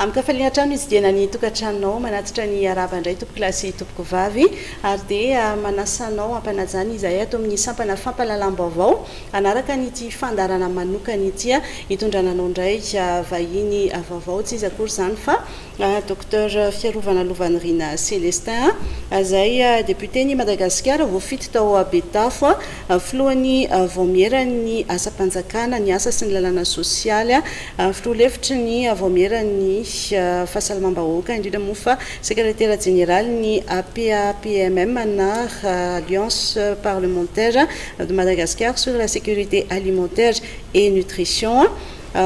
Amkafaliana trano izy dia nany tokantranonao manatitra ny araba indray tompoko lasy tompoko vavy ary dia manasanao ampanajany izay ato amin'ny sampana fampalalam-baovao anaraka nyty fandarana manokana ity hitondrananao indray vahiny vaovao tsy izy akory izany fa docteur Fiarovana Lovanirina Célestin izay député ny Madagasikara voafito tao Betafo filohan'ny voamierany asa-panjakana ny asa sy ny lalàna sosialy firoalefitry ny voamierany fahasalamam-bahoaka indrindra moa fa secrétaire général ny APAPMM na Alliance parlementaire de Madagascar sur la sécurité alimentaire et nutrition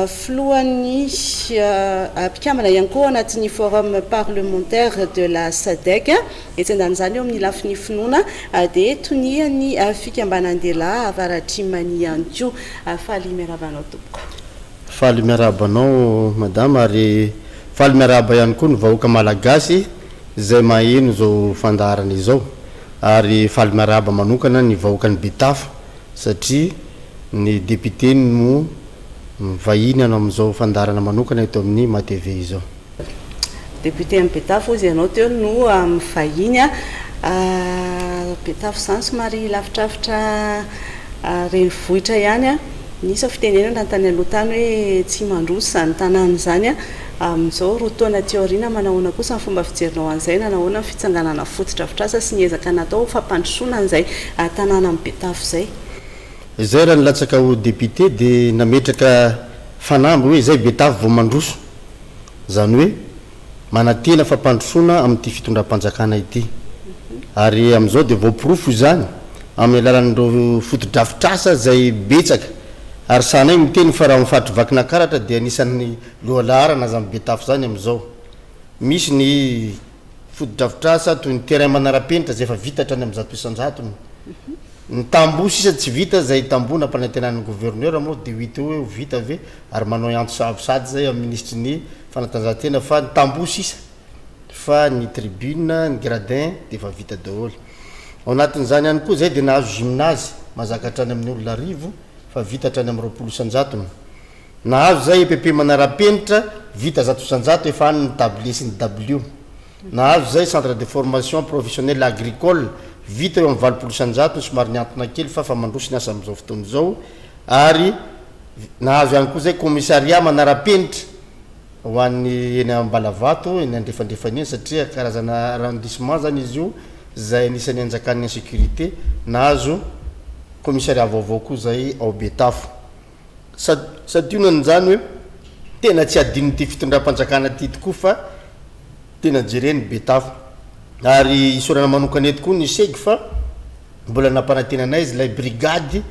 filohan'ny mpikamana ihany koa anatin'ny forum parlementaire de la SADC etsendan'izany eo amin'ny lafiny finoana dia toniany fikambanandehilahy avaratrimany ihany koa faly miarabanao tompoko faly miarabanao madame ary faly miaraba ihany koa ny vahoaka malagasy izay maheno zao fandaharana izao ary faly miaraba manokana ny vahoaka ny Betafo satria ny député no vahiny anao amin'izao fandaharana manokana eto amin'ny MATV izao député amin'ny Betafo izy ianao teo no mivahiny Betafo izany somary lafitrafitra renivohitra ihany nisy fitenenana tany aloha tany hoe tsy mandroso izany tanàna izany amin'izao roa taona teoriana manahoana kosa ny fomba fijerinao an'izay nanahoana ny fitsanganana fototra-afitrasa sy ny ezaka natao fampandrosoana an'izay tanàna amin'ny Betafo izay izay raha nilatsaka ho député dia nametraka fanamby hoe izay Betafo vao mandroso izany hoe manantena fampandrosoana amin'ity fitondram-panjakana ity ary amin'izao dia voapirofo izany amin'ny alalan'ireo fotodrafitrasa izay betsaka ary sanay miteny fa raha mifatry vakina karatra dia anisan'ny lohalarana aza amin'ny Betafo zany amin'izao misy ny fotodrafitrasa toy ny terrain manara-penitra izay efa vitatra any amin'ny zato isan-jatony ny tamboho sisa tsy vita zay tamboho nampanantenan'ny gouverneur moa dia hita hoe vita ave ary manao antso savosady zay amin'ny ministre ny fanatanjahantena fa ny tamboho sisa fa ny tribune ny gradin dia efa vita daholo ao anatin'izany ihany koa zay dia nahazo gymnase mazakatra any amin'ny olona rivo fa vitatra any amin'ny 20 isan-jatony nahazo zay EPP manara-penitra vita zato isan-jato efa any ny tablier sy ny W nahazo zay centre de formation professionnelle agricole vita eo amin'ny 20 isan-jato somary niantona kely fa mandroso ny asa amin'izao fotoana izao ary nahazo ihany koa zay commissariat manara-penitra ho an'ny eny Ambalavato eny andrefandrefany eny satria karazana arrondissement zany izy io zay anisan'ny anjakan'ny insécurité nahazo commissariat vaovao koa zay ao Betafo sadionan'izany hoe tena tsy adino ty fitondram-panjakana ty tokoa fa tena jereny Betafo ary isorana manokana eto koa ny segy fa mbola nampanantenanay izy lay brigady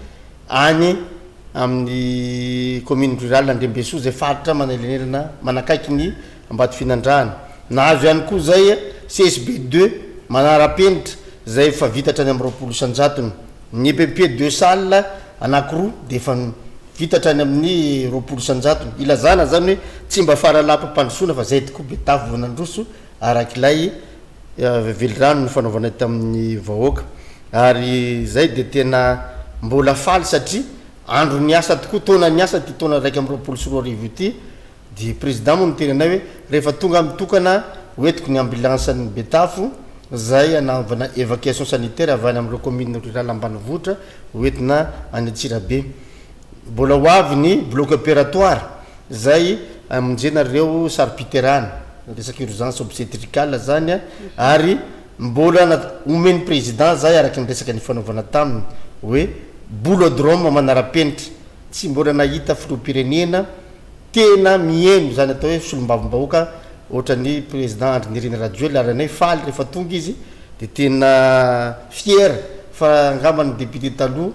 any amin'ny commune rurale Andrembesoa zay faritra manalenelana manakaiky ny Ambato Finandrahana nahazo ihany koa zay CSB2 manara-penitra zay efa vitatra any amin'ny 20 isan-jatony ny EPP 2 salle anankiroa dia efa vitatra any amin'ny 20 isan-jatony ilazana zany hoe tsy mba faralapa-pandrosoana fa zay tokoa Betafo vao nandroso arak'ilay velirano ny fanaovana tamin'ny vahoaka ary zay dia tena mbola faly satria andro ny asa tokoa taona ny asa ty taona raiky amin'ny 24 ity dia président moa nitenanay hoe rehefa tonga mitokana hoetiko ny ambulance ny Betafo zay anaovana évacuation sanitaire avy any amin'ireo commune rurale ambanivohitra hoentina any Antsirabe mbola ho avy ny bloc opératoire zay amonjenareo saripiterana resaky urgence obstétricale zany ary mbola omeny président zay araky ny resaka ny fanaovana taminy hoe bolodrome manara-penitra tsy mbola nahita filoham-pirenena tena mieno zany atao hoe solombavim-bahoaka ohatrany président Andry Nirina Rajoelina ary anay faly rehefa tonga izy dia tena fier fa angambany député taloha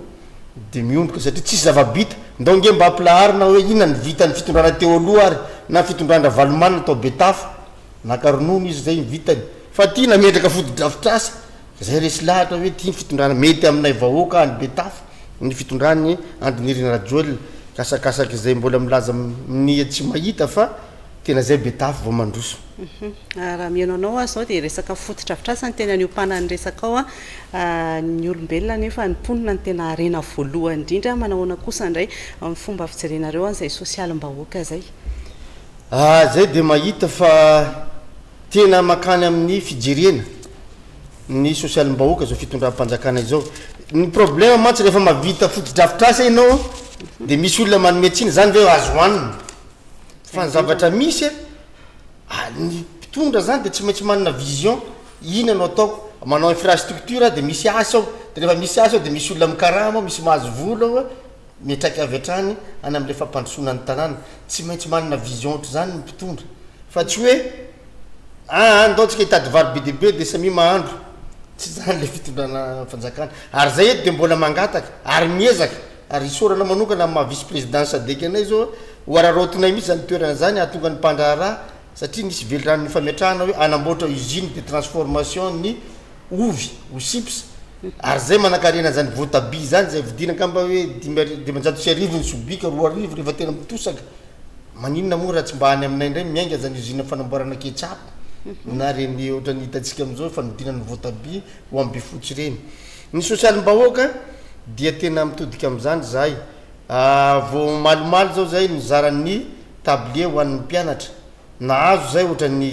dia miomboka satria tsisy zavabita ndonge mba ampilaharina hoe inona ny vitany fitondrana teo aloha ary na fitondrana valomanina tao Betafo nakaronono izy zay vitany fa ty nametraka fotodrafitrasa zay resy lahatra hoe ty fitondrana mety aminay vahoaka any Betafo ny fitondrany Andry Nirina Rajoelina kasakasaky zay mbola milaza ny tsy mahita fa tena zay Betafo vao mandroso raha mihaino anao zao dia resaka fototra-afitrasa ny tena niompanany resaka ao ny olombelona nefa ny mponina ny tena arena voalohany indrindra manahoana kosa indray amin'ny fomba fijerenareo an'izay sosialim-bahoaka zay zay de mahita fa tena makany amin'ny fijerena ny sosialim-bahoaka zao fitondram-panjakana izao ny problema mantsy rehefa mavita fotodrafitrasa ianao de misy olona manometsiny zany ve azo aniny fa ny zavatra misy ny mpitondra zany de tsy maintsy manana vision ina anao ataoko manao infrastructure de misy asa ao de rehefa misy asa ao de misy olona mikarama misy mahazo vola ao metraky avy atrany any am'le fampandrosoana ny tanàna tsy maintsy manana vision ohatra zany ny mpitondra fa tsy hoe andaotsika hitady vary be deaibe de samy mahandro tsy zany le fitondrana fanjakana ary zay ety de mbola mangataka ary miezaka ary isorana manokana ma vice présidence adeky anay zao oararotonay mihitsy zany toerana zany ahatonga ny mpandraharaha satria nisy velirano ny fametrahana hoe anamboatra usine de transformation ny ovy osips ary zay manakarena zany votabia zany zay vidina kamba hoe dimanjato sy arivo ny sobika 2 arivo rehefa tena mitosaka maninona moa raha tsy mba any aminay ndray miainga zany usine fanamboarana ketsapo na reny ohatra ny hitatsika am'izao fanodinany votabia ho ambe fotsy reny ny sosialim-bahoaka dia tena mitodika am'izany zahay vo malimaly zao zay nizaran'ny tablier ho an'ny mpianatra nahazo zay ohatra ny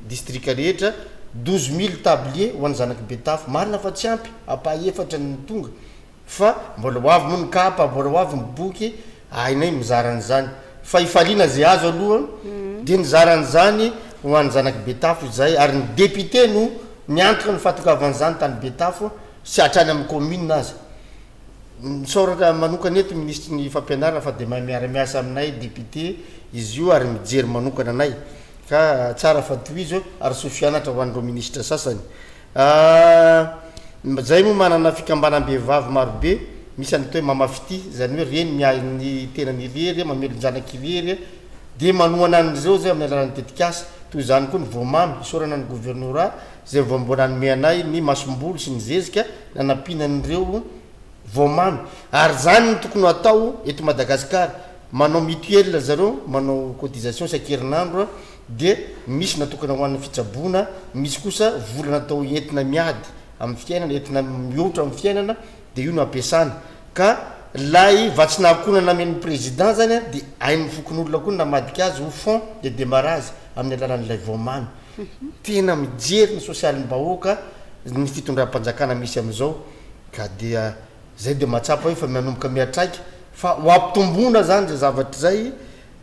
district rehetra 12000 tablier ho an'ny zanaky betafo marina fa tsy ampy apaefatra ny tonga fa mbola hoavy moa ny kapa mbola hoavy ny boky ainay mizaran'zany fa ifaliana zay azo aloha de nizarany zany ho an'ny zanaky betafo zay ary ny député no niantoka ny fatokavan'zany tany betafo sy atrany amin'ny commune azy misoratra manokana eto ministre ny fampianarana fa de mahay miara-miasa aminay député izy io ary mijery manokana anay ka tsara fa toizy ary sofianatra ho an'ireo ministre sasany zay moa manana fikambanam-behivavy marobe misy any toe mamafity zany hoe reny miany tena nirery mamelo njanaky irery de manoana an'izao zay amin'ny alalan'ny tetikasa toy zany koa ny vomamy isorana ny gouvernorat zay vao mbola nome anay ny masombolo sy ny zezika nanampianan'ireo vomamy ary zany ny tokony atao eto Madagasikara manao mutuelle zareo manao cotisation sakerinandro de misy natokana ho an'ny fitsabona misy kosa volana atao entina miady amin'ny fiainana entina mihoatra amin'ny fiainana de io no ampiasana ka lay vatsinahkonana amen'ny président zany de hain'ny fokon'olona koa namadika azy ho fond de démarrage amin'ny alalan'ilay vomamy tena mijery ny sosialim-bahoaka ny fitondram-panjakana misy am'izao ka dia zay de matsapa hoe fa manomboka miatraiky fa ho ampitombona zany zay zavatra zay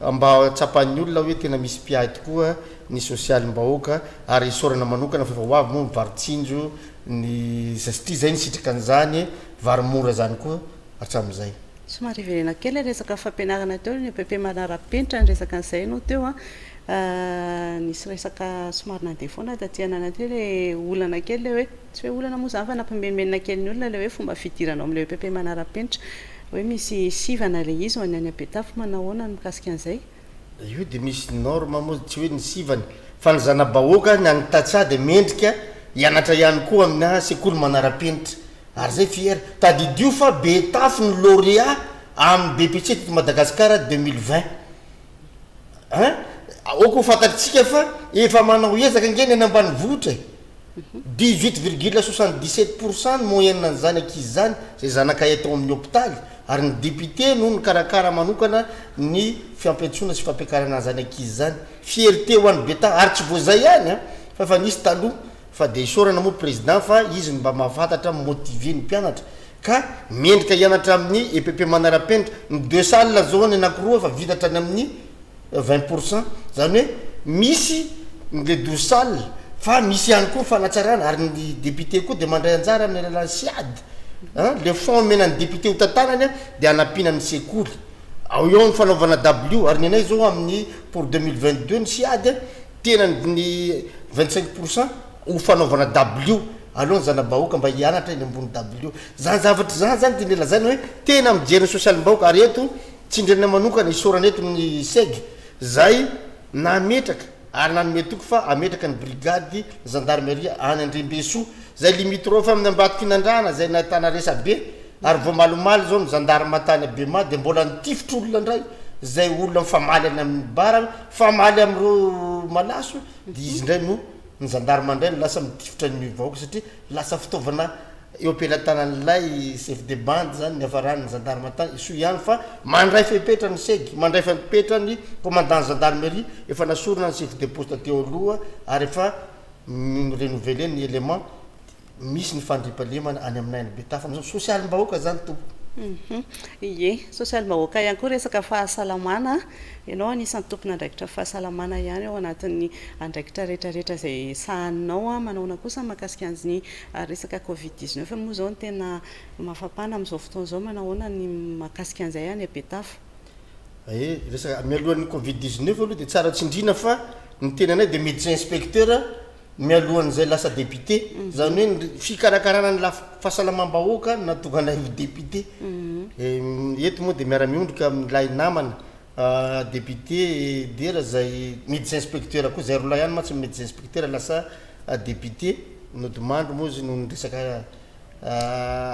mba tsapan'ny olona hoe tena misy piahy tokoa ny sosialim-bahoaka ary isorana manokana fa efa hoavy moa mivaritsinjo ny satria zay nisitraka an'izany vary mora zany koa hatram'izay somary ivelena kely resaka fampianarana teo ny pepe manara-penitra ny resaka an'izay no teo nisy resaka somary nandeha foana tatyana teo le olana kely le hoe tsy hoe olana moa zany fa nampamenomenina kely ny olona le hoe fomba fidiranao am'le pepe manara-penitra hoe misy sivana le izy ho any any abetafo manahoana ny mikasika an'izay io de misy norme moa tsy hoe ny sivany fa ny zana-bahoaka ny agny tatsa de mendrika hianatra ihany koa amina sekoly manara-penitra ary zay fiera tadidio fa betafo ny lauréat amin'ny BPC teto Madagasikara 2020 oko fantatritsika fa efa manao ezaka ngeny any ambany vohitra 18,77% ny moyenne an'izany ankizy zany zay zanakay atao amin'ny hôpitaly ary ny député no ny karakara manokana ny fiampiantsoana sy fampiakarana an'izany ankizy zany fierté ho an'ny beta ary tsy voazay ihany fa efa nisy taloha fa de isorana moa président fa izy mba mahafantatra motiver ny mpianatra ka mendrika hianatra amin'ny EPP manara-penitra ny 2 salle zao ny anankiroa fa vitatra any amin'ny 20% zany hoe misy le 12 salle fa misy ihany koa fanatsarana ary ny député koa de mandray anjara amin'ny alalan'ny siady le fond menan'ny député ho tantanany de anampinan'ny sekoly ao eo ny fanaovana W ary ny anay zao amin'ny pour 2022 ny siady tena ny 25% ho fanaovana W aloha ny zana-bahoaka mba hianatra eny ambony W zany zavatra zany zany de lela zany hoe tena mijery sosialim-bahoaka ary eto tsindrena manokana isorana eto ny seg zay nametraka ary nanome toko fa ametraka ny brigady gendarmerie any Andrimbesoa zay limitro fa amin'ny ambatiky nandrana zay natana resabe ary vao malomaly zao ny gendarme matany Bema de mbola nitifitra olona ndray zay olona mifamaly any amin'ny bara famaly am'ireo malaso de izy ndray no ny gendarme ndray lasa mitifitra ny vahoaka satria lasa fitaovana eo ampelantanan'lay chef de bande zany ny afarany gendarme tany so ihany fa mandray fepetrany segy mandray fepetrany commandant gendarmerie efa nasorona ny chef de poste teo aloha ary efa renouveler ny élément misy ny fandripalemana any aminay ny Betafy am'izao social-mbahoaka zany tompo. Ie social-mbahoaka ihany koa resaka fahasalamana ianao anisan'ny tompona andraikitra fahasalamana ihany ao anatin'ny andraikitra rehetrarehetra izay sahaninao manaona kosa mahakasika an'izny resaka covid-19 moa zao ny tena mafapana amin'izao fotoan'izao manahoana ny mahakasika an'izay any Betafy. Resaka mialohan'ny covid-19 aloha dia tsara tsindrina fa ny tenanay dia médecin inspecteur mialohan'izay lasa député zany hoe fikarakarana ny fahasalamam-bahoaka natonganay député eto moa dia miara-miondrika amin'ilay namana député dera zay médecin inspecteur koa zay rola ihany matsy médecin inspecteur lasa député nodimandro moa izy no resaka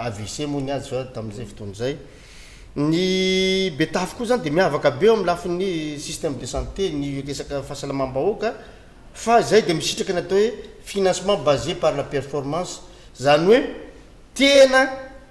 AVC moa ny azy fa tamin'izay fotoan'izay ny Betafy koa zany dia miavaka be amin'ny lafin'ny système de santé ny resaka fahasalamam-bahoaka fa zay dia misitraka ny atao hoe financement basé par la performance zany hoe tena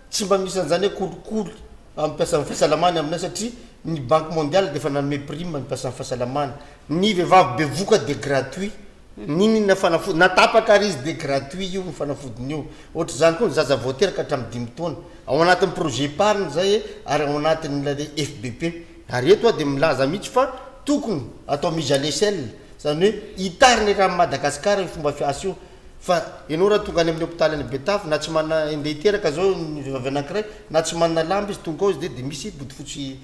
tsy mba misy an'izany hoe kolokolo ampiasa amin'ny fahasalamana aminay satria ny banque mondiale dia efa nanome prime mampiasa amin'ny fahasalamana ny vehivavy bevoka dia gratuit ninina fanafody natapaka ary izy dia gratuit io ny fanafodiny io ohatra zany koa ny zaza voateraka hatramin'ny 5 taona ao anatin'ny projet épargne zay ary ao anatin'ilay FBP ary eto dia milaza mihitsy fa tokony atao mise à l'échelle zany hoe hitariny raha Madagasikara ny fomba fiasa io fa ianao raha tonga any amin'ny hôpitaly any Betafy na tsy manana andeha hiteraka zao ny vehivavy anankiray na tsy manana lamba izy tonga ao izy dia misy bodofotsy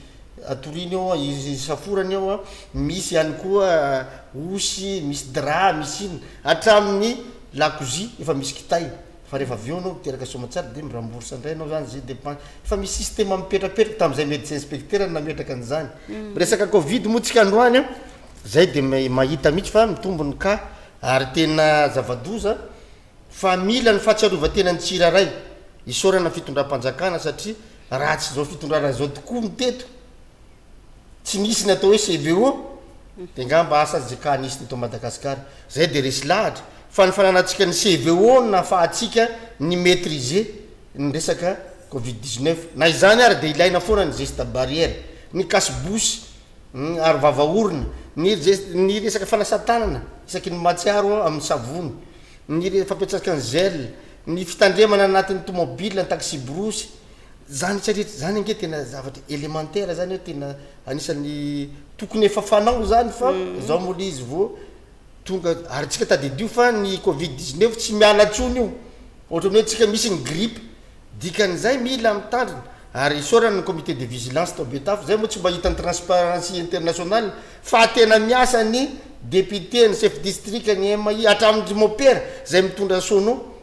atoriny ao isaforany ao misy ihany koa osy misy drap misy iny hatramin'ny lakozia efa misy kitay fa rehefa avy eo anao miteraka somatsara dia miramborsa indray anao zany zay dépense fa misy système mipetrapetraka tamin'izay médecin inspecteur nametraka an'izany resaka covid moa tsika androany zay dia mahita mihitsy fa mitombony ka ary tena zavadoza fa mila ny fahatsiarovan-tena ny tsiraray isorana fitondram-panjakana satria raha tsy zao fitondrana zao tokoa miteto tsy nisy ny atao hoe CVO dia ngamba asa zay ka nisy teto Madagasikara zay dia resy lahatra fa ny fananantsika ny CVO na fahatsika ny maîtriser ny resaka covid-19 na izany ary dia ilaina foana ny geste barrière ny kasibosy ary vavaorona ny resaka fanasan-tanana isaky ny matsiaro amin'ny savony ny fampiatsaka ny gel ny fitandremana anatin'ny tomobile ny taxi brosy zany tsarehetra zany ange tena zavatra élémentaire zany hoe tena anisan'ny tokony efa fanao zany fa zao moa le izy vo tonga ary tsika tadidio fa ny covid-19 tsy miala tsony io ohatra hoe tsika misy ny grippe dikan'izay mila mitandrina ary isorana ny comité de vigilance tao Betafy zay moa tsy mba hitany transparency internationale fa tena miasa ny député ny chef district ny MI hatramin'ny mopera zay mitondra sono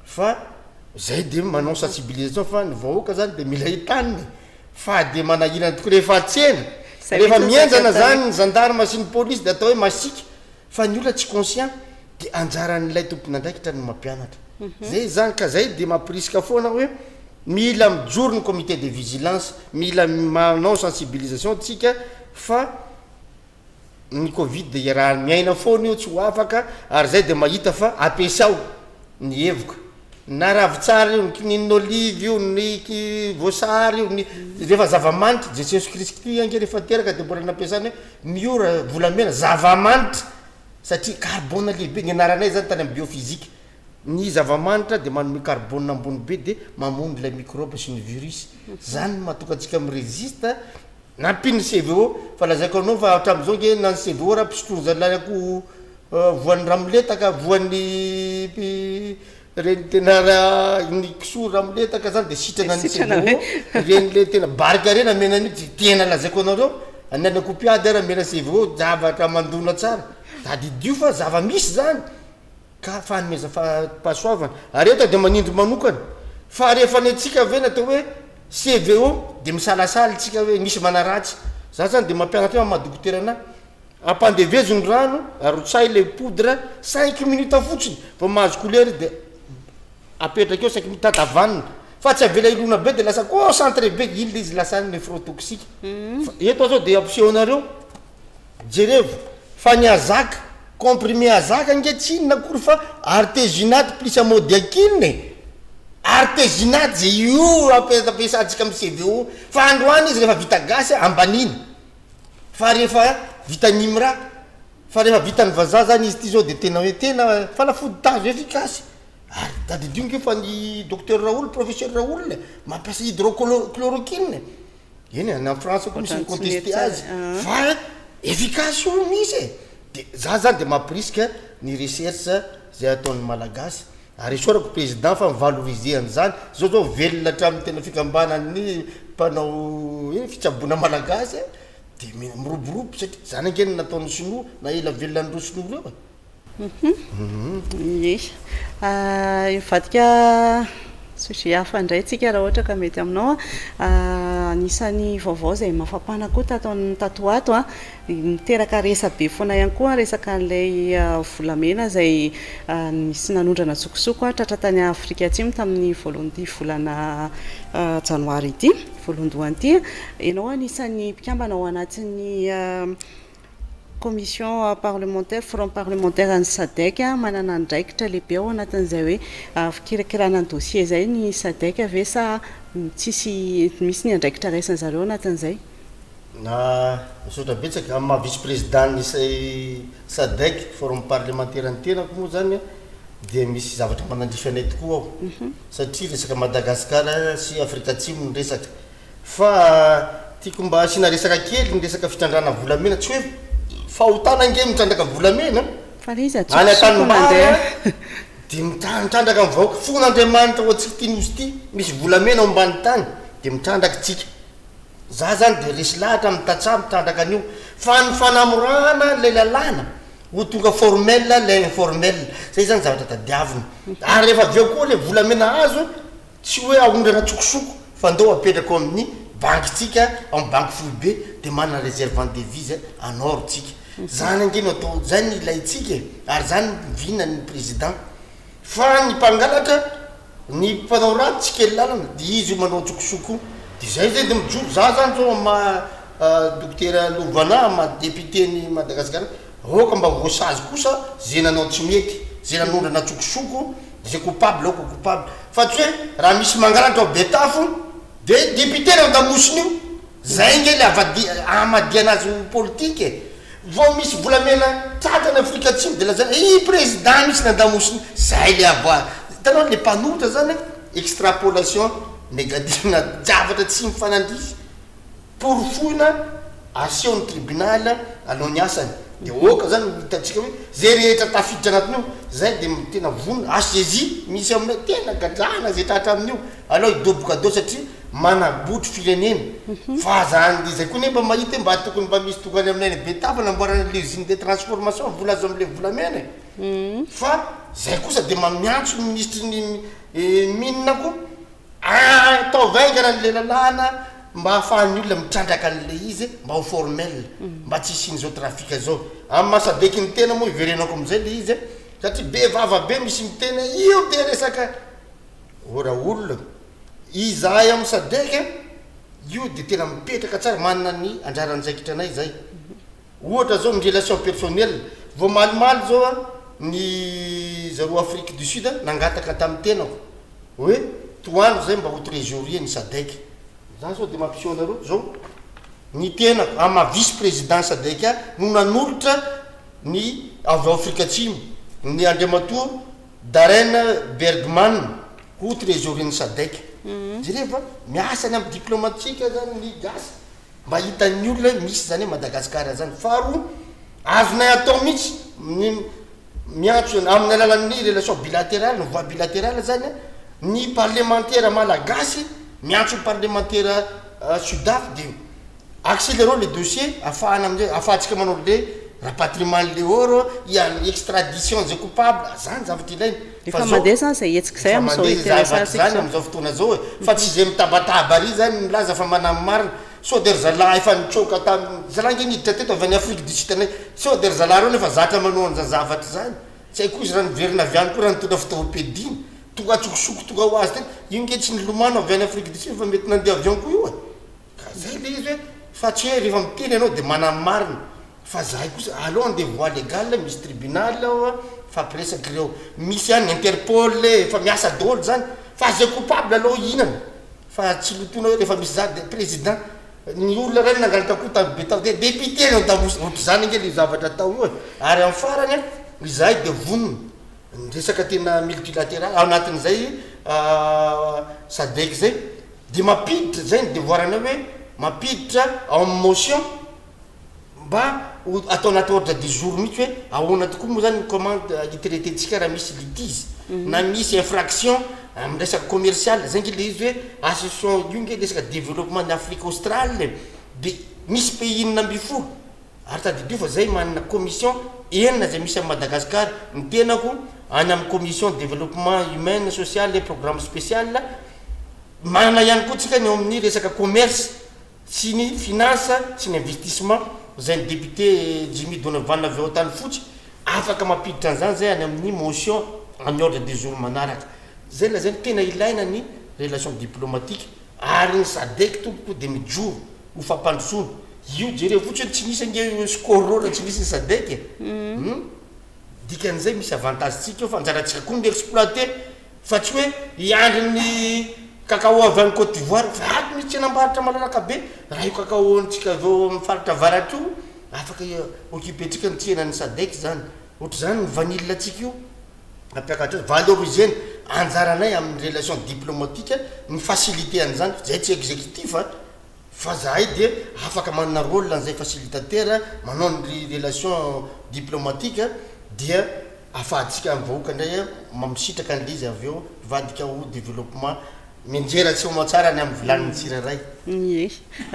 fa zay dia manao sensibilisation fa ny vahoaka zany dia mila hitaniny fa dia manahirana tokoa rehefa tsena rehefa mienjana zany ny gendarme sy ny police dia atao hoe masika fa ny olona tsy conscient dia anjaran'ilay tompony andraikitra ny mampianatra zay zany ka zay dia mampirisika foana hoe mila mijoro ny comité de vigilance mila manao sensibilisation tsika fa ny covid dia raha miaina foana io tsy ho afaka ary zay dia mahita fa ampiasao ny hevoka na ravitsara io ny kinin'olive io ny voasary io ny rehefa zavamanitra Jesus Kristy ange rehefa teraka dia mbola nampiasany hoe miora volamena zavamanitra satria carbone lehibe ny anaranay zany tany amin'ny biofizika ny zavamanitra dia manome carbone ambony be dia mamono ilay microbe sy ny virus zany mahatonga antsika mirésiste nampiny CVO fa lazaiko anao fa hatramin'izao nge na ny CVO raha mpisotrony zalanako voan'ny ramoletaka voan'ny reny tena raha ny kisoa ramoletaka zany dia sitrana ny CVO reny le tena barika reny amena mihitsy tena lazaiko anareo ananako piady ara mena CVO zavatra mandona tsara tadidio fa zava-misy zany ka fanomeza pasoavana ary eto dia manindry manokana fa rehefa ny antsika ve natao hoe CVO dia misalasaly tsika hoe misy manaratsy za zany dia mampianatra hoe mamadokotera ampandevezony rano arotsay le poudre 5 minutes fotsiny fa mahazo couleur dia apetraka eo 5 minutes tatavanina fa tsy avela ilona be dia lasa concentré be iny le izy lasany néphrotoxique eto zao dia ampisehoanareo jerevo fa ny azaka comprimé azaka nge tsy inona akory fa artésunate plus amodiakine artesinat zay io ampesatsika amy CVO fa androany izy rehefa vita gasy ambanina fa rehefa vita nimra fa rehefa vita ny vazaha zany izy ty zao de tena hoe tena falafody tazo efficace ary tadidioniko fa ny docteur Raoul professeur Raoul mampiasa hydrochloroquine eny any am France ko misy contesté azy fa efficace io misy de za zany de mampirisque ny recherche zay ataon'ny malagasy ary sorako président fa mivaloriser an'izany zao velona hatramin'ny tena fikambanany mpanao fitsabona malagasy de miroborobo satria zany angeny nataon'ny sinoa na ela velona andro sinoa reo vadika sujet hafa indray tsika raha ohatra ka mety aminao anisany vaovao zay mafapana koa tato ato miteraka resa be foana ihany koa resaka an'ilay volamena zay nisy nanondrana sokosoko tratra tany Afrika Atsimo tamin'ny voalohan'ny volana janoary ity voalohandohany ity ianao anisany mpikambana ao anatin'ny commission parlementaire front parlementaire ny SADC manana andraikitra lehibe ao anatin'izay hoe fikirakirana ny dossier zay ny SADC ave sa tsisy misy ny andraikitra raisany zareo anatin'izay na misaotra betsaka amin'ny maha vice président ny SADC forum parlementaire ny tenako moa zany dia misy zavatra manandrify anay tokoa ao satria resaka Madagasikara sy Afrika Atsimo ny resaka fa tiako mba asina resaka kely ny resaka fitrandrana volamena tsy hoe fahotana nge mitrandraka volamena any atanymbara de mitrandraka amin'ny vahoaka fon'Andriamanitra ohatsika ty nosy ty misy volamena ao ambany tany de mitrandraka tsika za zany de resy lahatra mitatsa mitrandraka an'io fa ny fanamorana lay lalàna ho tonga formel lay informel zay zany zavatra tadiavina ary rehefa aveo koa le volamena azo tsy hoe aondrana tsokosoko fa ndao apetraka amin'ny bankitsika amin'ny banque foibe de manana réserve en devise en or tsika zany angeno atao zany ilaitsika ary zany vina ny président fa ny mpangalatra ny mpanao raty tsy kely lalana de izy manao tsokosoko de zay zay de mijoro za zany zao ma docteur Lovana ma député ny Madagasikara oka mba voasazy kosa zay nanao tsy mety zay nanondrana tsokosoko zay coupable oko coupable fa tsy hoe raha misy mangalatra ao betafo de député na ndamosiny io zay nge le amadi anazy politique vao misy volamena tratrany Afrika Atsimo de lazana président misy nandamosiny zay le avoa hitanao le mpanotra zany extrapolation négative na javatra tsy mifanandrisy porofoina aseon'ny tribunal alohan'ny asany de oka zany hitatsika hoe zay rehetra tafiditra anatiny io zay de tena vonona asezi misy aminay tena gadrana zay tratra amin'io aloha hidoboka do satria manabotry firenena fa zany zay koa nemba mahita mba tokony mba misy tokany aminay betava namboarana l'usine de transformation vola azo am'le volamena fa zay kosa de mamiantso ny ministre ny minina ko atao vaingana n'le lalàna mba ahafahany olona mitrandraka an'le izy mba ho formel mba tsy isiny zao trafika zao amin'ny masadeky ny tena moa iverenako am'izay le izy satria be vava be misy mitena io de resaka ora olona izahay amin'ny SADC io de tena mipetraka tsara manana ny anjaranjaikitra anay zay ohatra zao ny relation personnelle vao malimaly zao ny zaro Afrique du Sud nangataka tamin'ny tenako hoe toandro zay mba ho trésorier ny SADC za sao de mampiseho anareo zao ny tenako ama vice président SADC no nanolotra ny avy Afrika Atsimo ny Andriamatoa Darren Bergman ho trésorier ny SADC zay rehefa miasany amin'ny diplomatika zany ny gasy mba hitan'ny olona misy zany hoe Madagasikara zany faharoa azonay atao mihitsy miantso amin'ny alalan'ny relation bilatérale ny voie bilatérale zany ny parlementaire malagasy miantso parlementaire Sudaf de accélérons les dossiers afahana am'zay afahantsika manao le rapatriement le oro iany extradition zay coupable zany zavatra ilainy fa mandeha zay etsika zay am'izao zany am'izao fotoana zao fa tsy zay mitabataba ary zany milaza fa manamy marina sao de ry zalahy efa nitroka tamin'ny zalahy nge niditra teto avy any Afrique du Sud anay sao de ry zalahy reo nefa zatra manao an'izany zavatra zany tsy haiko izy raha niverina avy any koa raha nitondra fitaovam-piadina tonga tsokosoko tonga ho azy teny io nge tsy nilomano avy any Afrique du Sud fa mety nandeha avion koa io ka zay le izy hoe fa tsy hoe rehefa miteny ianao de manamy marina fa zahay kosa aloha andeha voie légale misy tribunal fa ampiresaky reo misy any Interpol fa miasa daholo zany fa zay coupable aloha inana fa tsy lotona hoe rehefa misy zany de président ny olona reny nangalatra koa tamin'ny Betao de député no ohatry zany angely io zavatra atao io ary amin'ny farany izahay de vonona resaka tena multilatéral ao anatin'izay SADC zay de mampiditra zay ny devoirana hoe mampiditra en motion mba atao anaty ordre du jour mihitsy hoe ahoana tokoa moa zany commande traité-tsika raha misy litige na misy infraction amin'ny resaka commercial zay nge le izy hoe association io nge resaka développement ny Afrique australe de misy pays inona amby folo ary tadidio fa zay manana commission enina zay misy am Madagascar ny tenako any amin'ny commission développement humain social et programme spécial manana ihany koa tsika ny eo amin'ny resaka commerce sy ny finance sy ny investissement zay ny député Jimmy Donovan avy ao tany fotsy afaka mampiditra an'izany zay any amin'ny motion amin'ny ordre des jours manaraka zay la zay tena ilaina ny relation diplomatique ary ny SADC tompoko de mijoro ho fampandrosoana io jere fotsiny tsy nisy ange scorora tsy nisy ny SADC dikan'izay misy avantage tsika io fa anjaratsika koa ny exploiter fa tsy hoe hiandry ny cacao avy any Côte d'Ivoire fa ato misy tsenam-baritra malalaka be raha io cacao antsika avy eo amin'ny faritra avaratra io afaka occupé tsika ny tsenan'ny SADC zany ohatry zany ny vanille atsika io ampiakatra valoriser anjaranay amin'ny relation diplomatique ny facilité an'izany zay tsy exécutif fa zahay de afaka manana rôle an'izay facilitateur manao ny relation diplomatique dia afahantsika amin'ny vahoaka indray mamisitraka an'le izy avy eo vadika ho développement menjera tsy homatsara ny amin'ny volaniny tsiraray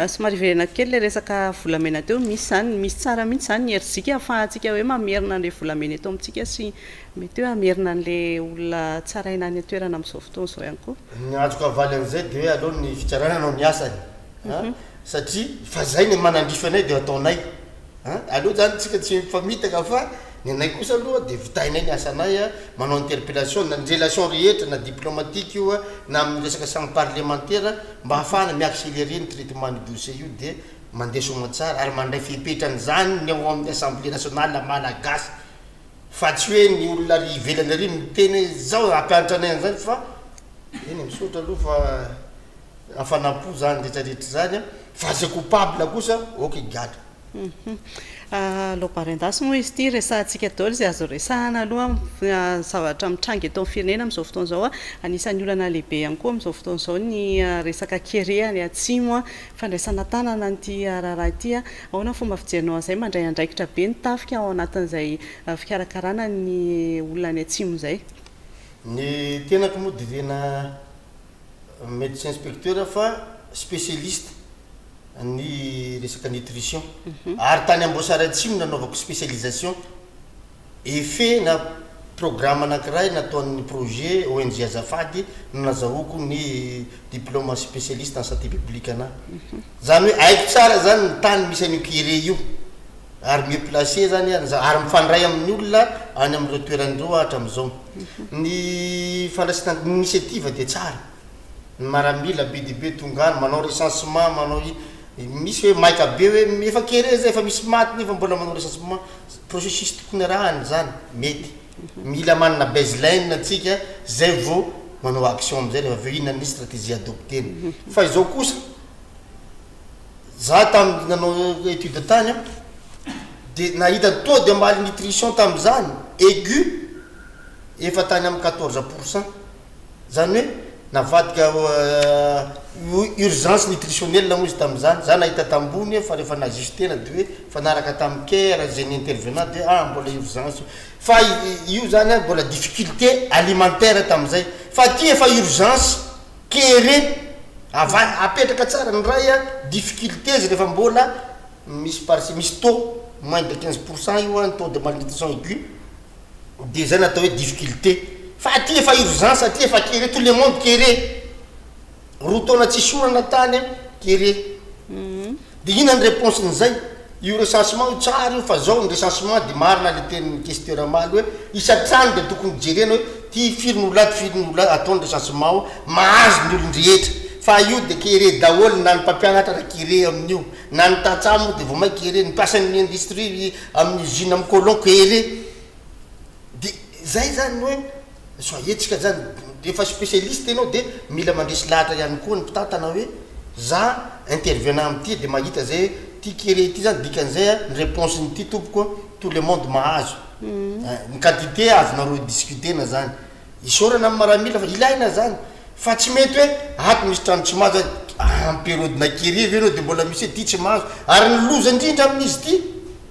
somary verena kely le resaka volamena teo misy zany misy tsara mihitsy zany ny herizika afahantsika hoe mamerina an'le volamena eto amintsika sy mety hoe amerina an'le olona tsaraina any toerana amin'izao fotoana zao ihany koa ny azoko avaly an'izay de hoe aloha ny fitsarana anao ny asany satria fa zay ny manandrify anay de ataonay aloha zany tsika tsy mifamitaka fa ny anay kosa aloha de vitainay ny asanay manao interpellation na ny relation rehetra na diplomatique io na amin'ny resaka chambre parlementaire mba hafahana miaccélérer ny traitement ny dossier io de mandeha somatsara ary mandray fipetrany zany ny ao amin'ny assemblée nationale malagasy fa tsy hoe ny olona ry ivelany ary miteny zao ampianatra anay an'izany fa eny misaotra aloha fa afanampo zany rehetrarehetra zany fa zay coupable kosa ok gatra lobarendaso moa izy ty resantsika daholo zay azo resahana aloha zavatra mitrangy eto amin'ny firenena amin'izao fotoana zao anisan'ny olana lehibe ihany koa amin'izao fotoana zao ny resaka kere ny atsimo fandraisana tanana nyty raharaha ity ahoana fomba fijerinao an'izay mandray andraikitra be ny tafika ao anatin'izay fikarakarana ny olona ny atsimo zay ny tenako moa de tena médecin inspecteur fa spécialiste ny resaka nutrition ary tany Amboasary Atsimo nanaovako spécialisation effet na programme anankiray nataon'ny projet ONG Azafady nazahoako ny diplôme spécialiste en santé publique ana zany hoe aiko tsara zany ny tany misy an'io kire io ary mieux placé zany ary mifandray amin'ny olona any amin'ireo toerandreo hatramin'izao ny fandraisana initiative de tsara ny maramila be de be tongany manao recensement manao misy hoe maika be hoe efa kere zay efa misy maty nefa mbola manao recensement processus tokony rahany zany mety mila manana baseline atsika zay vao manao action am'izay rehefa aveo inona ny stratégie adopteny fa izao kosa za tamy nanao étude tany de nahita taux de malnutrition tam'izany aigu efa tany amin'ny 14%. Zany hoe navadika urgence nutritionnelle moa izy tam'izany za nahita tambony fa rehefa najustena de hoe fanaraka tamin'ny care zay ny intervenant de mbola urgence fa io zany mbola difficulté alimentaire tam'izay fa ty efa urgence kere apetraka tsara ny ray difficulté izy rehefa mbola misy parci misy taux moins de 15% io ny taux de malnutrition aiguë de zay natao hoe difficulté fa aty efa urgence aty efa kere tout le monde kere rotona tsy sorana tany kere de ina ny réponse n'izay io recensement io tsara io fa zao ny recensement de marina le tenin'ny questeur maly hoe isatrany de tokony jerena hoe ty firin'olona ataony recensement mahazo ny olon-drehetra fa io de kere daholo na ny mpampianatra raha kere amin'io na ny tatsamo de vao mai kere ny mpiasan'ny industrie amin'ny usine amin'ny colon kere de zay zany hoe soyetsika zany efa spécialiste anao de mila mandresy lahatra ihany koa ny mpitantana hoe za intervenant amty de mahita zay ty kere ty zany dikan'izay a ny réponse ny ty tompoko tout le monde mahazo ny quantité azonareo discutena zany isorana amin'ny maramila fa ilaina zany fa tsy mety hoe ato misy trano tsy mahazo en période na kerive anao de mbola misy hoe ty tsy mahazo ary ny loza indrindra amin'izy ty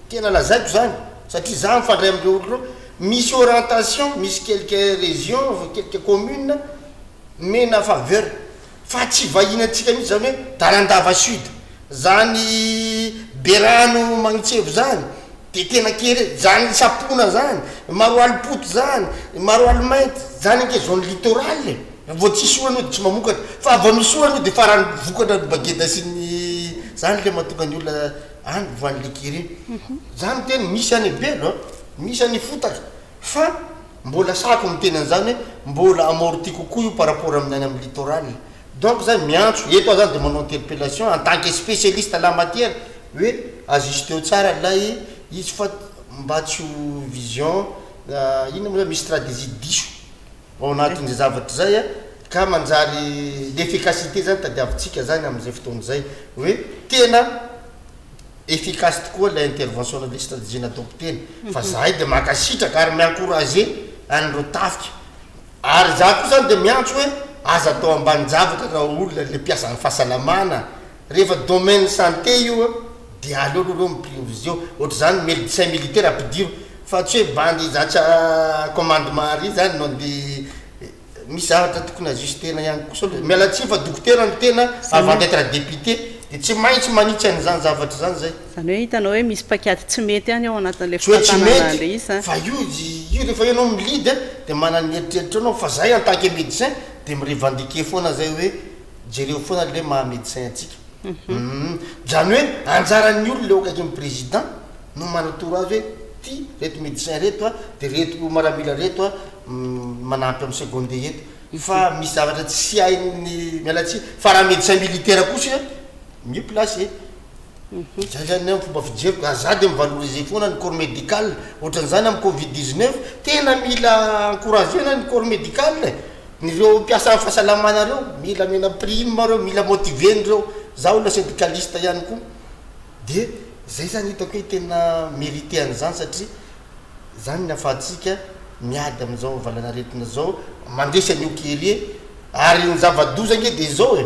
tena lazaiko zany satria za mifandray am'ireo olo reo misy orientation misy quelques régions quelques communes mena faveur fa tsy vahinantsika mihitsy zany hoe Tarandava Sud zany Berano Magnitsevo zany de tena kere zany Sapona zany Maroaly Poto zany Maroaly Mainty zany anke zone littorale vao tsisy orana de tsy mamokatra fa vao misy orana de farany vokatra ny bageda sy ny zany le mahatonga ny olona any voan'le kere zany tena misy any be lo misy any fotaka fa mbola sako ny tena zany hoe mbola amorti kokoa io par rapport amin'ny any amin'ny littoral donc zany miantso eto zany de manao interpellation en tant que spécialiste à la matière hoe ajusteo tsara lay izy fa mba tsy ho vision ino moa misy stratégie diso ao anatin'zay zavatra zay a ka manjary l'efficacité zany tadiavintsika zany am'izay fotoana zay hoe tena efficace tokoa la intervention na le stratégie nataoko tena fa zahay de makasitraka ary miencourager an'ireo tafika ary za koa zany de miantso hoe aza atao ambany javatra raha olona le mpiasa ny fahasalamana rehefa domaine santé io de aleo aloha miprioriser ohatra zany médecin militaire ampidiro fa tsy hoe bandy zatsa commandement ary zany no de misy zavatra tokony ajustena ihany koa miala tsi fa dokotera no tena avant d'être député de tsy maintsy manitsy an'izany zavatra zany zay zany hoe hitanao hoe misy pakiady tsy mety any ao anatin'le fitantanana le izy fa io rehefa ianao milidy de manana ny eritreritra anao fa zay en tant que médecin de mirevendiquer foana zay hoe jereo foana le maha médecin atsika zany hoe anjaran'ny olo le okaiky président no manatoro azy hoe ty reto médecin reto a de reto maramila reto a manampy amin'ny seconde eto fa misy zavatra tsy hainy mialatsy fa raha médecin militaire kosa mieux placé zay zany am fomba fijeriko za de mivaloriser foana ny corps médical ohatran'izany amin'ny covid 19 tena mila encouragena ny corps médical nireo mpiasa amin'ny fahasalamana reo mila mena prime reo mila motiven reo za olona syndicaliste ihany koa de zay zany hitako hoe tena mérité an'izany satria zany ny afahantsika miady am'izao valanaretina zao mandresy an'io kerie ary ny zava-doza ange de zao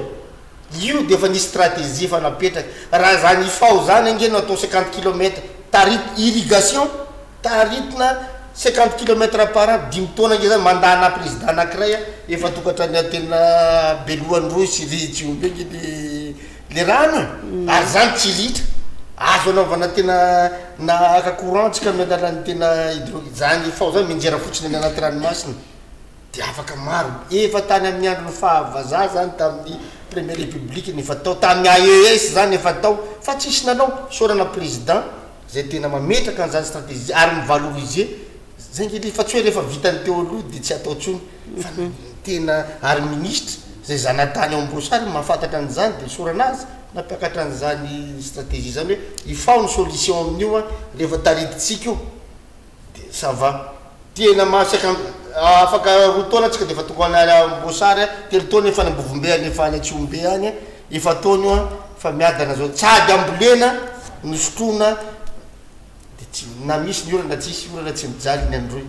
io de efa nisy stratégie fa napetraka raha zany ifao zany ange no atao 50 km tarit irrigation taritina 50 km par an 10 taona ange zany mandana président anankiray efa tokatrany tena belohany roy sy ritsy omby ange le rano ary zany tsy litra azo anaovana tena na aka courantsika amy alalan'ny tena hydro zany ifao zany minjera fotsiny any anaty ranomasina de afaka maro efa tany amin'ny andro ny fahavaza zany tamin'ny première république nefa tao tamin'ny AES zany efa tao fa tsisy nanao sorana président zay tena mametraka an'izany stratégie ary mivaloriser zay nge fa tsy hoe rehefa vitany teo aloha de tsy atao tsony fa tena ary ministre zay zanatany ao ambrosary mahafantatra an'izany de sorana azy nampiakatra an'izany stratégie zany hoe ifao ny solution amin'io a rehefa tariditsika io de ça va tena masaka afaka roa taona atsika de efa tokony ambosary telo taona efa nambovombe any efa any atsombe any efa taony io fa miadana zao tsady ambolena ny sotrona de tsy na misy ny orana tsisy orana tsy mijaly ny androy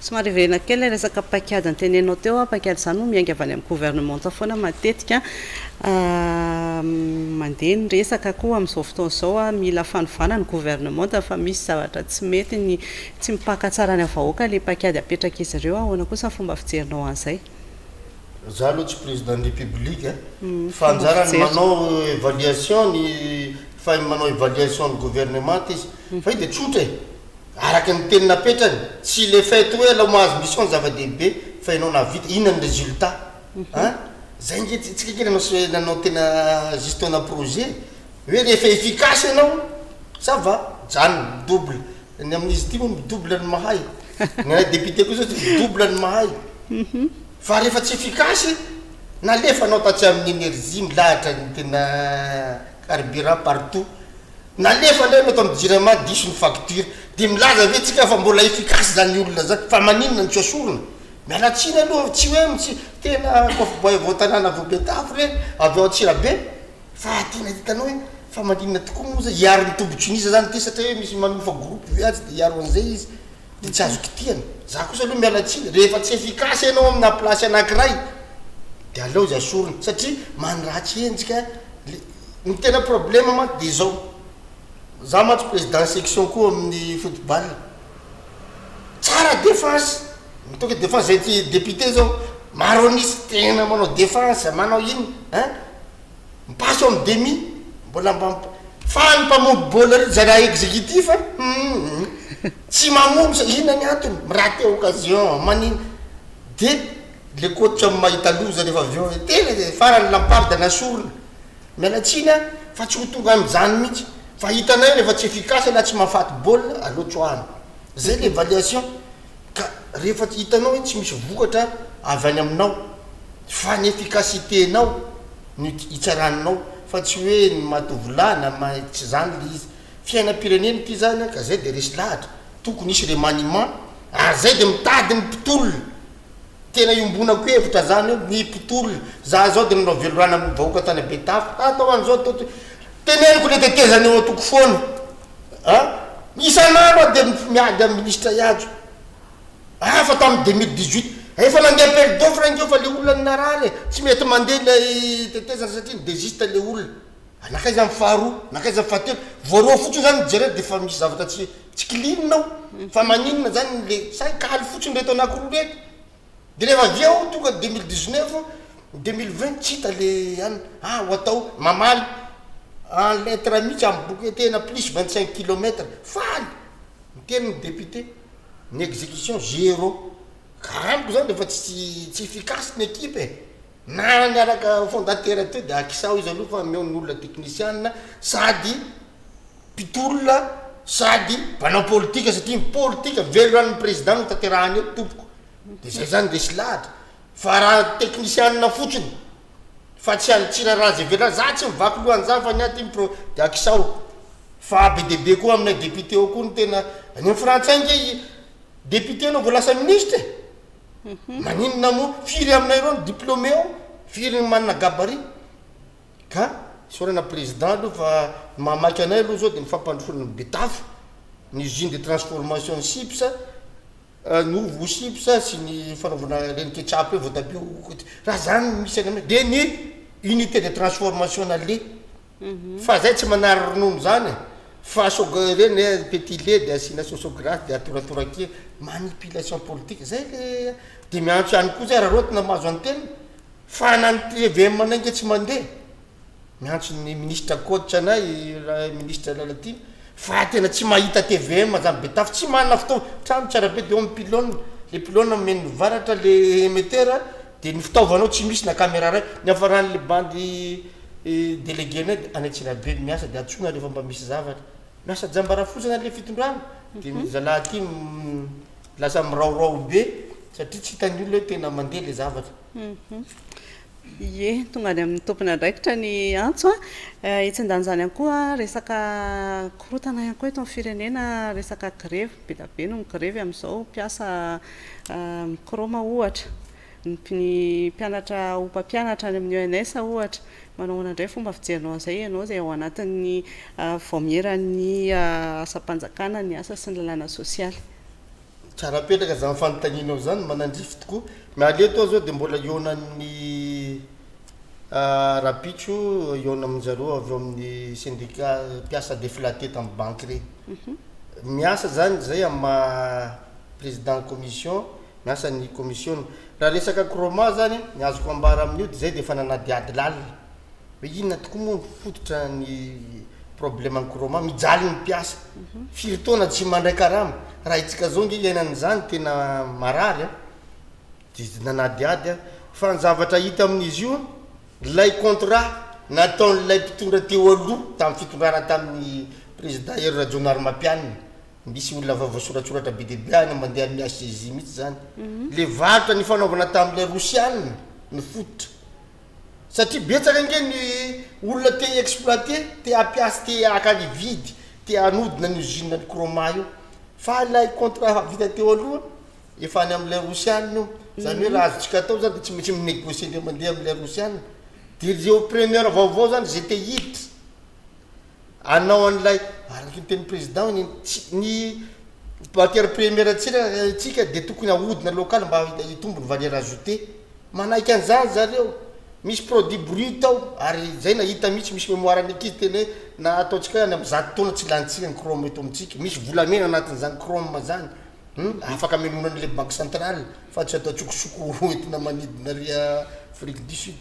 somary velona kely resaka pakiady antenenao teo a pakiady zany no miainga avy any amin'ny gouvernement foana matetika mandeha ny resaka koa amin'izao fotoana zao a mila fanovana ny gouvernement fa misy zavatra tsy mety ny tsy mipaka tsara ny avahoaka le pakiady apetraka izy ireo ahoana kosa fomba fijerinao an'izay za aloha tsy président de république fa anjarany manao évaluation ny fa manao évaluation ny gouvernement izy fa i de tsotra araky ny teny napetrany tsy le fait hoe la mahazo mission zava-dehibe fa ianao navita inona ny résultat zay nge tsika kely nanao tena gestion projet hoe rehefa efficace ianao ça va zany double ny amin'izy ty moa midouble ny mahay ny député kosa midouble ny mahay fa rehefa tsy efficace nalefa anao tatsy amin'ny énergie milahatra ny tena carburant partout nalefa le atao midirama diso ny facture de milaza ve tsika fa mbola efficace zany olona zany fa maninona ny tsasorona mialatsiny aloha tsy hoe tsy tena kofa vao tanàna vao Betavo reny avy ao Antsirabe fa tena hitanao hoe fa maninona tokoa moa zay hiaro ny tombontsinisa zany ty satria hoe misy manofa groupe viatsy de hiaro an'izay izy de tsy azo kitiana za kosa aloha mialatsiny rehefa tsy efficace ianao amina place anankiray de aleo izy asorony satria manratsy endrika ny tena problème ma de zao za matso président section koa amin'ny football tsara défense mitoka défense zay ty député zao maronisy tena manao défense manao iny hein mipaso amin'ny demi mbola mba fa mpamoby bola ry zay raha exécutif tsy mamomby sa ina ny antony miraté occasion maniny de le coach amin'ny mahita loza rehefa avy eo tena farany Lampard nasorona mialatsiny fa tsy ho tonga am'izany mihitsy fa hitanay rehefa tsy efficace na tsy mahafaty bola aloatsoahany zay l'évaluation ka rehefa hitanao hoe tsy misy vokatra avy any aminao fa ny efficacité-nao ny hitsaraninao fa tsy hoe ny matovolana tsy zany le izy fiainam-pireneny ty zany ka zay de resy lahatra tokony isy remaniement zay de mitady ny mpitolona tena iombonako hevitra zany hoe ny mpitolona za zao de nanao velorana amin'ny vahoaka tany Betavo atao an'izao teneniko le tetezany eo atoko foana isan'andro de miady amin'ny ministre Iadro fa tamin'ny 2018 efa nandeha appel d'offre ingeo fa le olona ny narary tsy mety mandeha le tetezana satria ny désiste le olona nakaiza amin'ny faharoa nakaiza amin'ny fahatelo voaroa fotsiny zany jereo de fa misy zavatra tsy kilinonao fa maninona zany le say kaly fotsiny reto anakiroa reto de rehefa avy eo tonga 2019 2020 tsy hita le any ho atao mamaly en lettre mihitsy amin'ny boky tena plus 25 kilomètres faly miteny ny député ny exécution 0 ka amiko zany rehefa tsy efficace ny équipe na niaraka fondateur teo de akisao izy aloha fa meo ny olona technicienne sady mpitolona sady mpanao politika satria politika velorany président no tanterahany eo tompoko de zay zany resy lahatra fa raha technicienne fotsiny fa tsy alitsira raha zay velona za tsy mivaky lohany za fa niaty impro de akisao fa be dehibe koa aminay député ao koa ny tena any frantsay nge député anao vo lasa ministre maninona moa firy aminay reo ny diplômé ao firy manana gabarit ka sorana président aloha fa mamaky anay aloha zao de mifampandrosorana ny Betavo ny usine de transformation chips novo chips sy ny fanaovana reny ketchup hoe voatabio raha zany misy any de ny unité de transformation na lait fa zay tsy manary ronono zany fa reny petit lait de asina sauce grasse de atoratorake manipulation politique zay le de miantso ihany koa zay raha rotina mahazo antena fa nany TVM anay nge tsy mandeha miantso ny ministre coach anay ministre Lalatine fa tena tsy mahita TVM zany Betavo tsy manana fitaova trano tsara be de eo amin'ny pylône le pylône meny varatra le émetteur de ny fitaovanao tsy misy na caméra ray ny afarany le bandy délégué anay any Antsirabe miasa de atsona rehefa mba misy zavatra miasa jambara fotsiny le fitondrana de zalahy ty lasa miraorao be satria tsy hitany olona hoe tena mandeha le zavatra ye tonga any amin'ny tompony andraikitra ny antso itsindany zany ihany koa resaka korotana ihany koa eto amin'ny firenena resaka grève be da be no ny grève amin'izao mpiasa mikroma ohatra ny mpianatra ho mpampianatra any amin'ny ONS ohatra manao anandray fomba fijerinao an'izay ianao zay ao anatin'ny voamieran'ny asam-panjakana ny asa sy ny lalàna sosialy tsara petraka zany fanontanianao zany manandrify tokoa mialeto zao de mbola ionan'ny rapitso iona aminjareo avy eo amin'ny syndicat mpiasa déflaté tamin'ny banque reny miasa zany zay ama président commission miasa ny commission raha resaka croma zany ny azoko ambara amin'io de zay de efa nanadiady lalina hoe inona tokoa moa fototra ny problème any croma mijaly ny mpiasa firy taona tsy mandray karama raha itsika zao nge iainan'izany tena marary de nanadiady fa ny zavatra hita amin'izy io lay contrat nataon'lay mpitondra teo aloha tamin'ny fitondrana tamin'ny président Hery Rajaonarimampianina misy olona vavoasoratsoratra be dehibe any mandeha miasa izy mihitsy zany le varotra ny fanaovana tamin'lay rosianina ny fototra satria betsaka nge ny olona te exploité te apiasy te akany vidy te anodina ny usine ny croma io fa lay contrat vita teo aloha efa any am'la rosianina io zany hoe raha azotsika atao zany de tsy maintsy minégocie le mandeha am'la rosianina de reo premier vaovao zany zay te hiditra anao an'ilay araky ny teny président ny matière première tsika de tokony ahodina local mba hitombony valeur ajoutée manaiky an'izany zareo misy produit brut ao ary zay nahita mihitsy misy mémoire ny akizy teny na ataotsika any am'zato taona tsy lanitsika ny chrome eto amitsika misy volamena anatin'izany chrome zany afaka amelonan'le banque centrale fa tsy atao tsokosoko entina manidina ry Afrique du Sud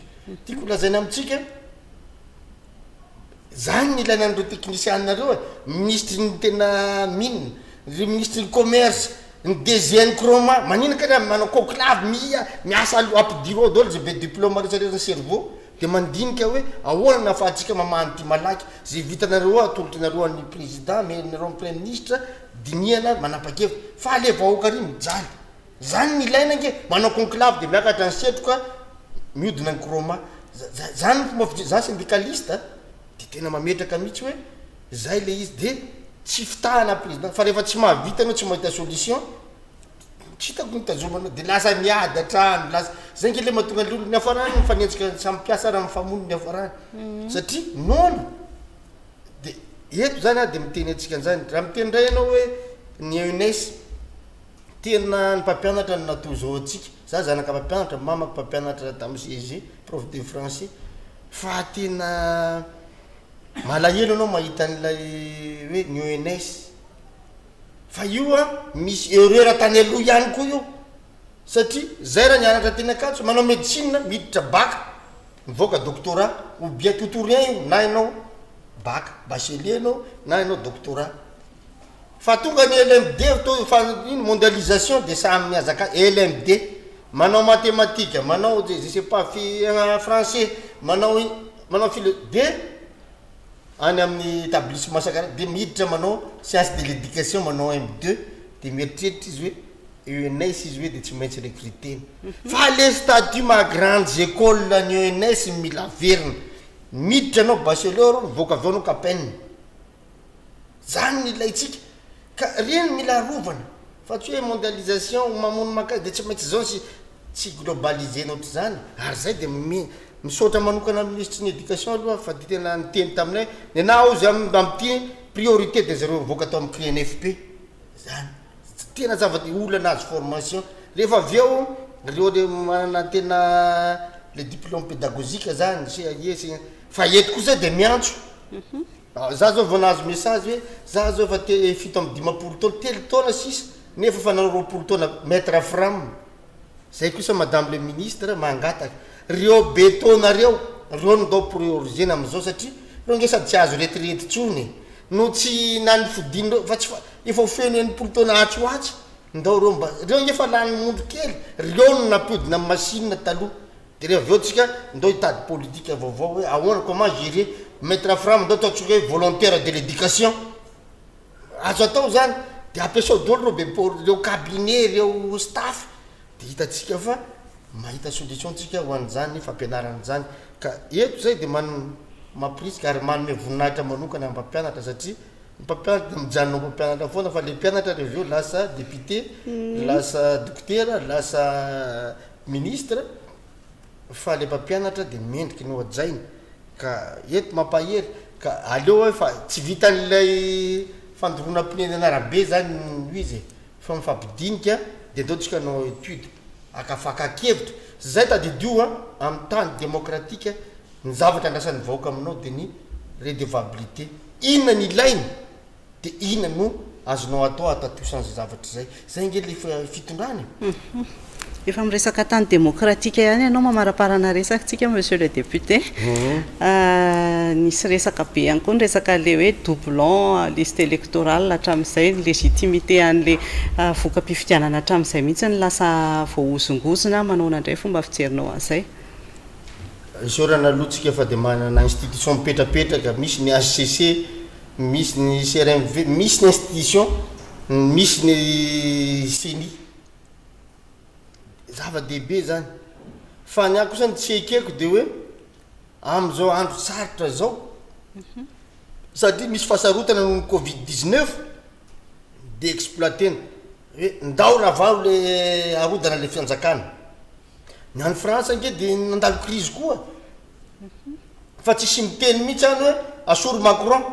tiako lazaina amitsika zany ny ilaina an'ireo technicienareo ministre ny tena mine ry ministre ny commerce ny DGN Croma manina ka manao conclave miasa ampidiro daholo zay be diplôme resareo ny cerveau de mandinika hoe ahoana nahafahantsika mamany ty malaky zay vitanareo atolotranareo an'ny président menareo premier ministre diniana manapa-kevitra fa le vahoaka ry mijaly zany ny ilaina nke manao conclave de miakatra ny setroka miodina ny Croma zany za syndicaliste de tena mametraka mihitsy hoe zay le izy de tsy fitahana président fa rehefa tsy mahavita anao tsy mahita solution tsy hitako nitazomana de lasa niady atrano lasa zay nke le mahatonga le olo ny afarany mifanenjika samy mpiasa raha mifamono ny afarany satria nono de eto zany de miteny atsika an'izany raha miteny ray ianao hoe ny UNES tena ny mpampianatra ny natao zao atsika za zanaka mpampianatra mamako mpampianatra tamin'ny CG prof de français fa tena malahelo anao mahita an'ilay hoe ny UNES fa io misy erreur tany aloha ihany koa io satria zay raha nianatra tena akatso manao médecine miditra bac mivoaka doctorat ou bien tutorien io na ianao bac bachelier anao na ianao doctorat fa tonga ny LMD to fa iny mondialisation de samy miazaka LMD manao mathématique manao je sais pas français manao philo de any amin'ny établissement sakara de miditra manao science de l'éducation manao M2 de mieritreritra izy hoe UNES izy hoe de tsy maintsy recruter fa les statuts ma grandes écoles ny UNES mila verina miditra anao bachelor mivoaka avy anao kapenne zany ny ilaitsika ka reny mila rovana fa tsy hoe mondialisation mamono maka de tsy maintsy zao tsy globaliser notre zany ary zay de misaotra manokana ministre ny éducation aloha fa de tena niteny taminay nenao zy amty priorité de zareo mivoaka atao amin'ny CNFP zany tena zavatra olana azy formation rehefa avy eo reo le manana tena le diplôme pédagogique zany CAE fa eto kosa de miantso za zao vao nahazo message hoe za zao efa te fito amin'ny 10 taona telo taona sisa nefa fa nanao 20 taona maître fram zay kosa madame le ministre mangataka reo betonareo reo ndao priorisena am'izao satria reo nge sady tsy azo retraite tsony no tsy nany fodiny reo fa tsy efa feno enimpolo taona atsoatsy ndao reo mba reo nge fa lany mondro kely reo no nampodina amin'ny machine taloha de reo aveo tsika ndao hitady politique vaovao hoe ahoana comment gérer maître fram ndao ataotsika hoe volontaire de l'éducation azo atao zany de ampiasao daholo reo be reo cabinet reo staff de hitatsika fa mahita solution tsika ho an'izany fampianaran'izany ka eto zay de mampirisika ary manome voninahitra manokana mpampianatra satria mpampianatra de mijanonao mpampianatra foana fa le mpianatra reveo lasa député lasa docteur lasa ministre fa le mpampianatra de mendriky ny oajainy ka eto mampahery ka aleo hoe fa tsy vitan'ilay fandorona mpineny arabe zany izy fa mifampidinika de ndaotsika nao étude akafakakevitra zay tadidio amin'ny tany démocratique ny zavatra andrasan'ny vahoaka aminao de ny redevabilité inona ny ilainy de inona no azonao atao atatosan'zay zavatra zay nge le fitondrany efa miresaka tany démocratique ihany ianao mamaraparana resakatsika monsieur le député nisy resaka be ihany koa ny resaka le hoe doublon liste électorale hatramin'izay légitimité an'le voka-pifidianana hatramin'izay mihitsy ny lasa voaozongozona manao nandray fomba fijerinao an'izay isorana alotsika fa de manana institution mipetrapetraka misy ny HCC misy ny CRMV misy ny institution misy ny CENI zava-dehibe zany fa ny ako zany tsy ekeko de hoe am'izao andro sarotra zao satria misy fahasarotana noho ny Covid-19 de exploitena hoe ndao raha vao le arodana le fianjakana ny any frantsa nge de nandalo crise koa fa tsisy miteny mihitsy any hoe asory Macron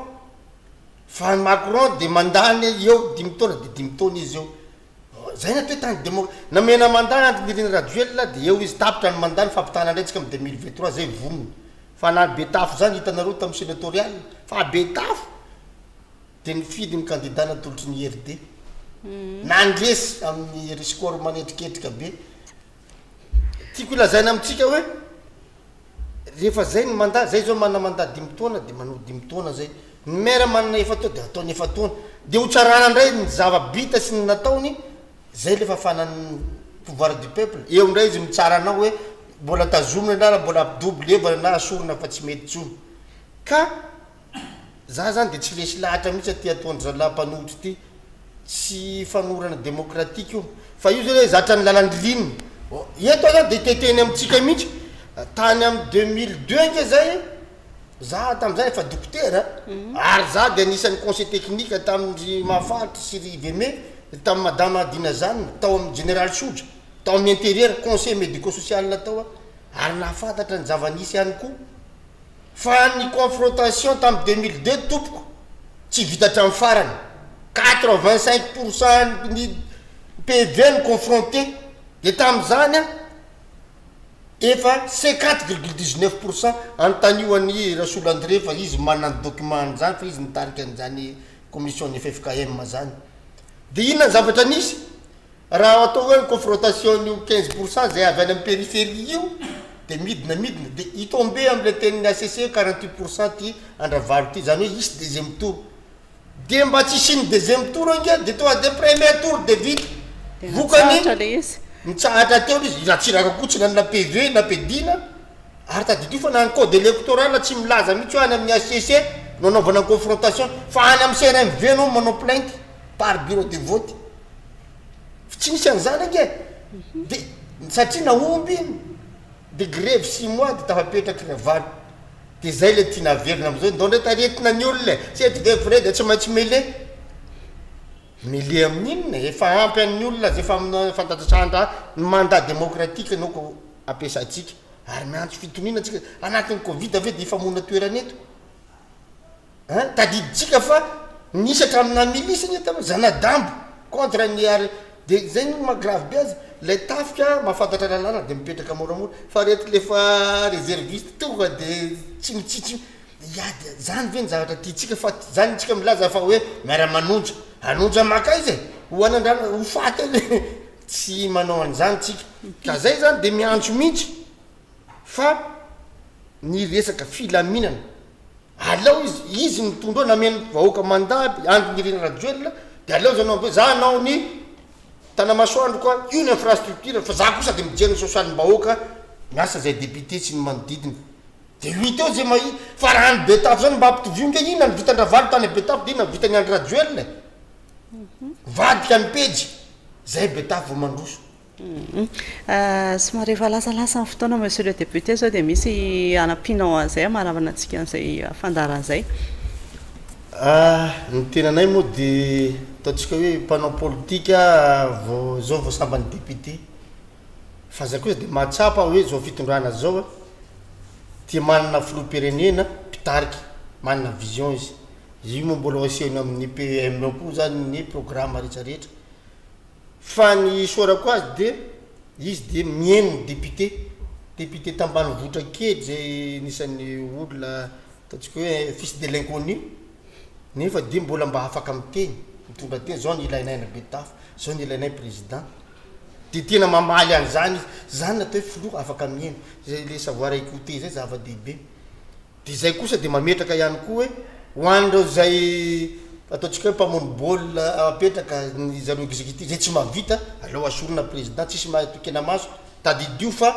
fa Macron de mandany eo 10 taona de 10 taona izy eo zay na toe tany demo namena mandany antiniriny raduel de eo izy tapitra ny mandany fampitana ndraytsika am 2023 zay vonony fa na Betafo zany hitanareo tamy sénatorial fa Betafo de nifidy ny candidat natolotry ny IRD nandresy amin'ny riscore manetriketrika be tiako ilazaina amitsika hoe rehefa zay ny mandat zay zao manana mandat 10 taona de manao 10 taona zay ny maire manana efa taona de ataony efa taona de ho tsarana ndray ny zava-bita sy ny nataony zay lefa fanany pouvoir du peuple eo ndray izy mitsara anao hoe mbola tazomina na mbola double evana na asorina fa tsy mety tsony ka za zany de tsy lesy lahatra mihitsy aty ataondry zalampanohitry ty tsy fanorana démocratique io fa io zany hoe zatra ny lalandrininy eto zany de teteny amitsika mihitsy tany am 2002 nge zay za tam'izay efa docteur ary za de anisan'ny conseil technique tamindry mahafaritry sy veme tamy madame Adina zany tao amy général Soudra tao amin'ny intérieur conseil médico social tao ary nahafantatra ny zava-nisy ihany koa fa ny confrontation tamy 2002 tompoko tsy vitatra amin'ny farany 85% ny PV ny confronté de tam'izany efa 50,19% antanioan'ny Rassoul André fa izy manana document zany fa izy nitarika an'izany commission ny FFKM zany de inona ny zavatra nisy raha atao hoe ny confrontation io 15% zay avy any amin'ny périphérie io de midina de itombe am'le tenin'ny ACC 48% ty andravalo ty zany hoe isy deuxième tour de mba tsy siny deuxième tour nge de toa de premier tour de vite vokany mitsahatra teo izy raha tsy raka kotsina na PV na pedina ary tadidio fa nany code électoral tsy milaza mihitsy any amin'ny ACC nanaovana confrontation fa any amin'ny CNMV no manao plainte par bureau de vote tsy misy an'izany nge de satria naomby de grève 6 mois de tafapetraky navalo de zay le tia naverina am'izao ndao ndray taretina ny olona sety de vrai de tsy maintsy mele amin'inona efa ampy an'ny olona zay efa amin'ny fantatrandra ny mandat démocratique anao ko ampiasatsika ary miantso fitonina atsika anatin'ny Covid ave de efa mona toerana eto tadiditsika fa nisatra amina milisy ny tama zanadambo contre ny ary de zay no magrave be azy le tafika mahafantatra lalàna de mipetraka moramora fa rety lefa réserviste tonga de tsy mitsitsy iady zany ve ny zavatra tiatsika fa zany tsika milaza fa hoe miara-manonja anonja maka izy hoanandrana ho faty le tsy manao an'izany tsika ka zay zany de miantso mihitsy fa ny resaka filaminana alao izy mitondro nameny vahoaka mandaby andro nireny raduel de alao zanao za anao ny tanamasoandro koa io ny infrastructure fa za kosa de mijeriny sosialim-bahoaka miasa zay député tsy ny manodidiny de lui teo zay mahi fa raha ny Betafo zany mba ampitovio nge ina ny vitandravalo tany Betafo de ina ny vitany andro raduel vadika ny pejy zay Betafo vo mandroso somary efa lasalasa ny fotoana monsieur le député zao de misy anapinao an'izay maravana antsika an'izay fandaran'izay ny tenanay moa de ataontsika hoe mpanao politika zao vo sambany député fa zay koa de mahatsapa hoe zao fitondrana zao tia manana filoham-pirenena pitariky manana vision izy io moa mbola asehony amin'ny PM koa zany ny programme rehetrarehetra fa ny sorako azy de izy de mieno député tambany votra kely zay nisan'ny olona ataontsika hoe fils de l'inconnu nefa de mbola mba afaka miteny mitondra teny zao ny ilainay na Betafo zao ny ilainay président de tena mamaly an'izany zany natao hoe filoha afaka mieno zay le savoir écouter zay zava-dehibe de zay kosa de mametraka ihany koa hoe hoan'ireo zay ataontsika hoe mpamony baolina apetraka ny zareo exécutif zay tsy mahavita alao asorona président tsisy mahatokena maso tadidio fa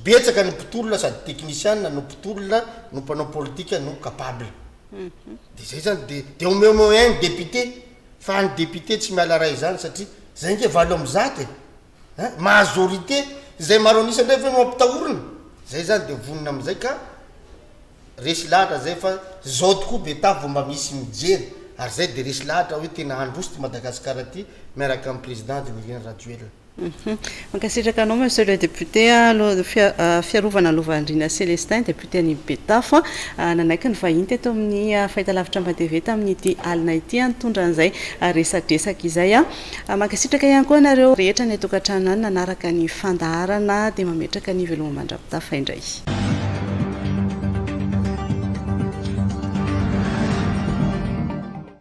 betsaka ny mpitolona sady technicien no mpitolona no mpanao politique no capable de zay zany de omeo un député fa ny député tsy miala ray zany satria zay nge valo am'zaty majorité zay maro anisany ndray ve no ampitahorina zay zany de vonina am'izay ka resy lahatra zay fa zao tokoa Betafo mba misy mijery ary zay de resy lahatra hoe tena androso ty Madagasikara ty miaraka amin'ny président Nirina Rajoelina. Mankasitraka anao monsieur le député aloha fiarovana Lovandrana Célestin député any Betafo nanaiky ny vahiny teto amin'ny fahitalavitra Ambadeve tamin'ity alina ity nitondra an'izay resadresaka izay mankasitraka ihany koa nareo rehetra ny tokantrano any nanaraka ny fandaharana dia mametraka ny veloma mandrapitafa indray.